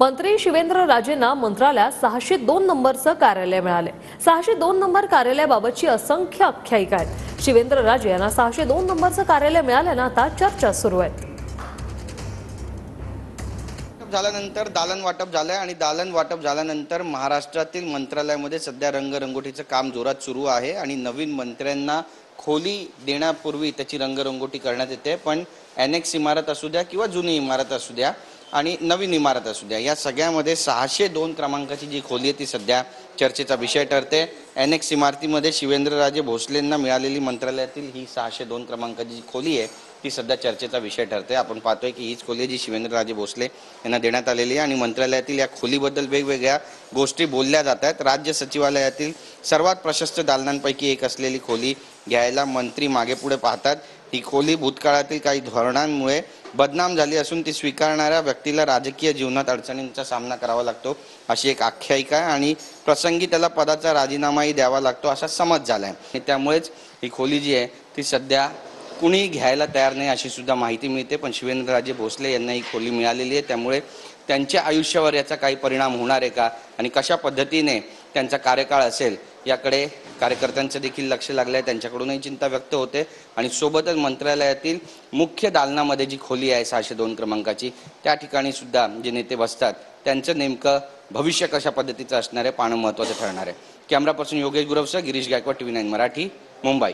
मंत्री शिवेंद्र राजेंना मंत्रालयात 602 नंबरचं कार्यालय मिळाले। 602 नंबर कार्यालयाबाबतची असंख्य आख्यायिका आहेत। शिवेंद्र राजे यांना 602 नंबरचं कार्यालय मिळाल्यानं आता चर्चा सुरू आहे। झाल्यानंतर दालन वाटप झालंय आणि दालन वाटप झाल्यानंतर महाराष्ट्रातील मंत्रालयामध्ये सध्या रंगरंगोटीचं काम जोरात सुरू आहे आणि नवीन मंत्र्यांना खोली देण्यापूर्वी त्याची रंगरंगोटी करण्यात येते। पण एनेक्स इमारत असू द्या किंवा जुनी इमारत असू द्या आणि नवीन इमारत असू द्या, या सगळ्यामध्ये 602 क्रमांकाची जी खोली आहे ती सध्या चर्चेचा विषय ठरते। एनेक्स इमारतीमध्ये शिवेंद्रराजे भोसलेंना मिळालेली मंत्रालयातील ही 602 क्रमांकाची जी खोली आहे ती सध्या चर्चेचा विषय ठरते। आपण पाहतोय की हीच खोली जी शिवेंद्रराजे भोसले यांना देण्यात आलेली आहे आणि मंत्रालयातील या खोलीबद्दल वेगवेगळ्या गोष्टी बोलल्या जात आहेत। राज्य सचिवालयातील सर्वात प्रशस्त दालनांपैकी एक असलेली खोली घ्यायला मंत्री मागे पुढे पाहतात। ही खोली भूतकाळातील काही धोरणांमुळे बदनाम झाली असून ती स्वीकारणाऱ्या व्यक्तीला राजकीय जीवनात अडचणींचा सामना करावा लागतो अशी एक आख्यायिका आहे आणि प्रसंगी त्याला पदाचा राजीनामाही द्यावा लागतो असा समज झाला आहे। त्यामुळेच ही खोली जी आहे ती सध्या कुणी घ्यायला तयार नाही अशी सुद्धा माहिती मिळते। पण शिवेंद्रराजे भोसले यांना ही खोली मिळालेली आहे, त्यामुळे त्यांच्या आयुष्यावर याचा काही परिणाम होणार आहे का आणि कशा पद्धतीने त्यांचा कार्यकाळ असेल याकडे कार्यकर्त्यांचं देखील लक्ष लागलं आहे। त्यांच्याकडूनही चिंता व्यक्त होते आणि सोबतच मंत्रालयातील मुख्य दालनामध्ये जी खोली आहे 602 क्रमांकाची त्या ठिकाणी सुद्धा जे नेते बसतात त्यांचं नेमकं भविष्य कशा पद्धतीचं असणार आहे पाहणं महत्त्वाचं ठरणार आहे। कॅमेरा पर्सन योगेश गुरवसह गिरीश गायकवाड, TV9 मराठी, मुंबई।